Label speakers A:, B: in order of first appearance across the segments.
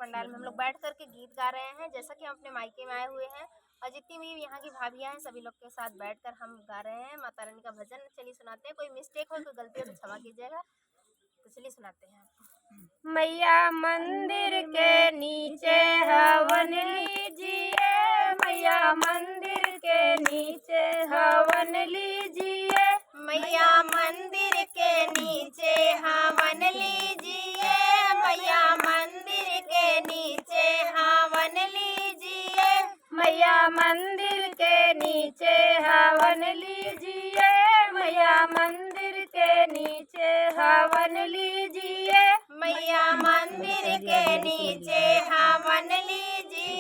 A: पंडाल में हम लोग बैठ कर के गीत गा रहे हैं, जैसा कि हम अपने मायके में आए हुए हैं और जितनी भी यहाँ की भाभियाँ हैं सभी लोग के साथ बैठकर हम गा रहे हैं माता रानी का भजन। चलिए सुनाते हैं, कोई मिस्टेक हो कोई गलती हो तो क्षमा कीजिएगा। तो चलिए सुनाते हैं आपको। मैया मंदिर के नीचे हवन लीजिए, मैया मंदिर के नीचे हवन लीजिए, मैया मंदिर के नीचे हवन लीजिए, मैया मंदिर के नीचे हवन लीजिए, मैया मंदिर के नीचे हवन लीजिए, मैया मंदिर के नीचे हवन लीजिए, मैया मंदिर के नीचे हवन लीजिए,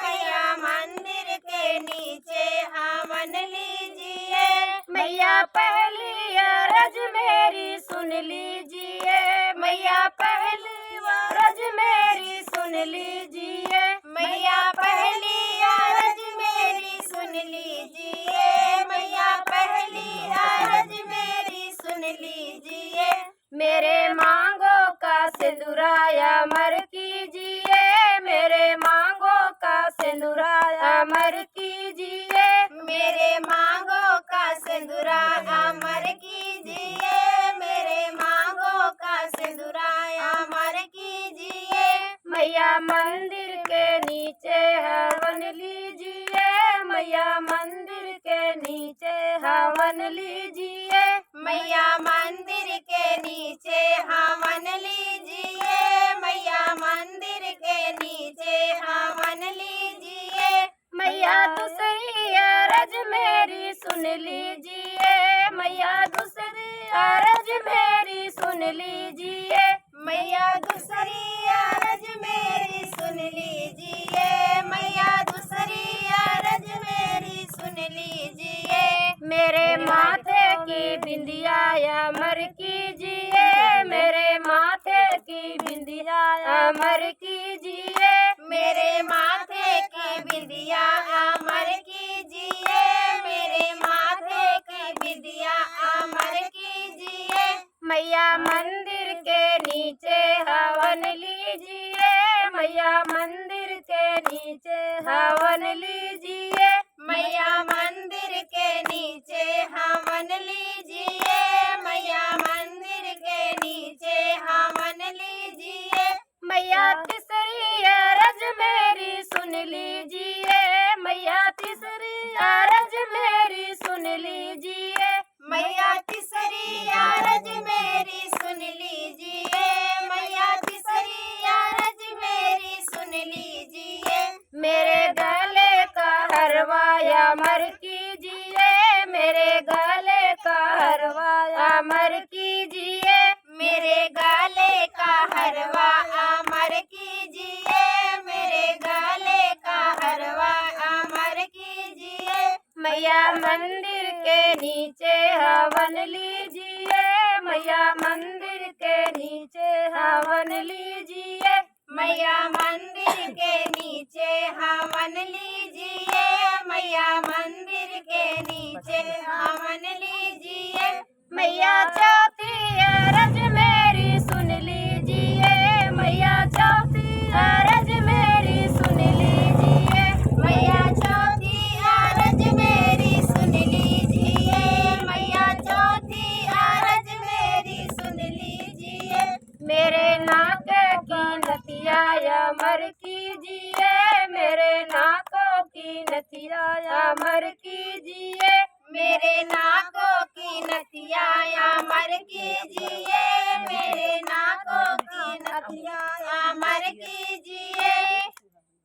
A: मैया मंदिर के नीचे हवन लीजिए, मैया पहली अरज मेरी सुन लीजिए, मैया पहली अरज मेरी सुन लीजिए, मैया पहली अरज मेरी सुन लीजिए, मैया पहली अरज मेरी सुन लीजिए, मेरे मांगो का सिंदूराया अमर कीजिए, मेरे मांगो का सिंदूराया अमर कीजिए, मेरे मांगो का सिंदूरा अमर कीजिए, मेरे मांगो का सिंदूरा अमर कीजिए, मैया मंदिर के नीचे हवन लीजिए, मैया मंदिर के नीचे हवन लीजिए, मैया मंदिर के नीचे हवन लीजिए, मैया मंदिर के नीचे हवन लीजिए, मैया दूसरी अरज मेरी सुन लीजिए, मैया दूसरी अरज मेरी सुन लीजिए, मैया दूसरी अरज मेरी सुन लीजिए, मैया दूसरी अरज मेरी सुन लीजिए, मेरे माथे की बिंदिया अमर कीजिए, मेरे माथे की बिंदिया अमर कीजिए, मेरे माथे की बिंदिया अमर कीजिए, मेरे माथे की बिंदिया अमर कीजिए, मैया मंदिर के नीचे हवन लीजिए, मैया मंदिर के नीचे हवन लीजिए, मैया मंदिर के नीचे हवन लीजिए, मैया मंदिर के नीचे हवन लीजिए, मैया तीसरी अरज मेरी सुन लीजिए, मैया तीसरी अरज मेरी सुन लीजिए, मैया तीसरी अरज मेरी सुन लीजिए, मैया तीसरी अरज मेरी सुन लीजिए, मेरे गले का हरवा अमर कीजिए, मेरे गले का हरवा अमर कीजिए, मेरे गले का हरवा अमर कीजिए, मेरे गले का हरवा अमर कीजिए, मैया मंदिर के नीचे हवन लीजिए, मैया मंदिर के नीचे हवन लीजिए, मैया मंदिर के नीचे हवन लीजिए, मैया मंदिर के नीचे हवन लीजिए, मैया चौथी अरज मेरी सुन लीजिए, मैया चौथी अरज मेरी सुन लीजिए, मैया चौथी अरज मेरी सुन लीजिए, मैया चौथी अरज मेरी सुन लीजिए, मेरे नाक की नथिया अमर कीजिए, मेरे नाकों की नथिया अमर कीजिए, मेरे नाकों की नथिया अमर कीजिए, मेरे नाकों की नथिया अमर कीजिए,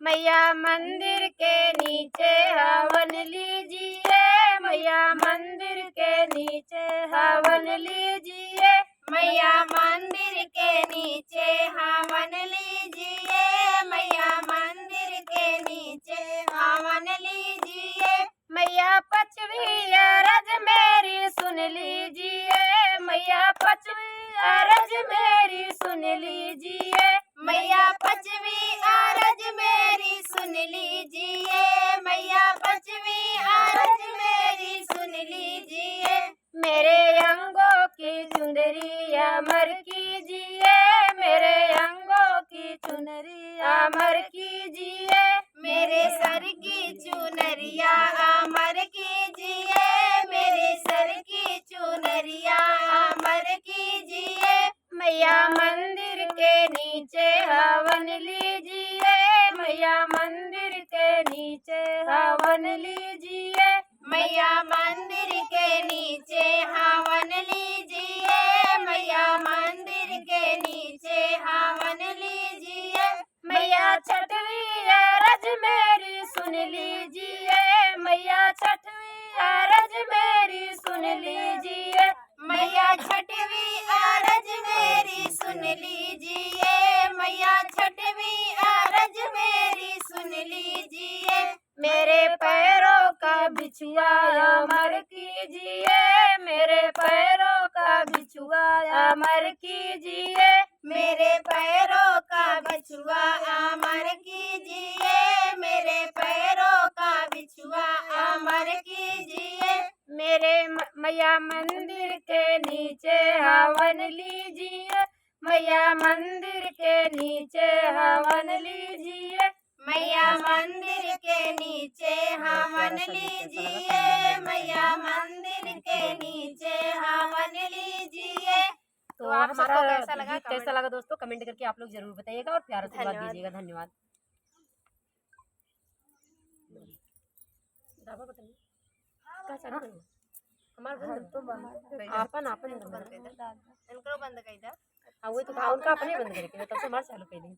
A: मैया मंदिर के नीचे हवन लीजिए, मैया मंदिर के नीचे हवन लीजिए, मैया मंदिर के नीचे हवन लीजिए, मैया मंदिर के नीचे हवन लीजिए, मैया पचवी अरज मेरी सुन लीजिए, मैया पचवी अरज मेरी सुन लीजिए, मैया पचवी अरज मेरी सुन लीजिए, मैया पचवी अरज मेरी सुन लीजिए, मेरे अंगों की चुंदरी अमर कीजिए, मेरे अंगों की
B: अमर कीजिए।
A: मेरे सर की चुनरिया अमर कीजिए, मेरे सर की चुनरिया अमर कीजिए।
B: मैया मंदिर के नीचे हवन लीजिए, मैया मंदिर के नीचे हवन लीजिए।
A: मैया मंदिर के नीचे हवन लीजिए, मैया मंदिर के नीचे हवन लीजिए।
B: मैया छठवीं अरज मेरी सुन लीजिए, मैया छठवीं अरज मेरी सुन लीजिए।
A: मैया छठवीं अरज मेरी सुन लीजिए, मैया छठवीं अरज मेरी सुन लीजिए।
B: मेरे पैरों का बिछुआ अमर कीजिए, मेरे पैरों का बिछुआ अमर कीजिए।
A: मेरे पैरों का बिछुआ अमर कीजिए, मेरे पैरों का बिछुआ अमर कीजिए।
B: मेरे मैया मंदिर के नीचे हवन लीजिए, मैया मंदिर के नीचे हवन लीजिए।
A: मैया मंदिर के नीचे हवन लीजिए, मैया मंदिर के नीचे हवन लीजिए।
B: तो आप
A: सबको
B: हमारा कैसा लगा दोस्तों, कमेंट करके आप लोग जरूर बताइएगा और प्यार से बात दीजिएगा। धन्यवाद। आपन आपन
A: इनको बंद कर दो।
B: हाँ, वो तो उनका अपने बंद करके तब से हमारे चालू कर दी।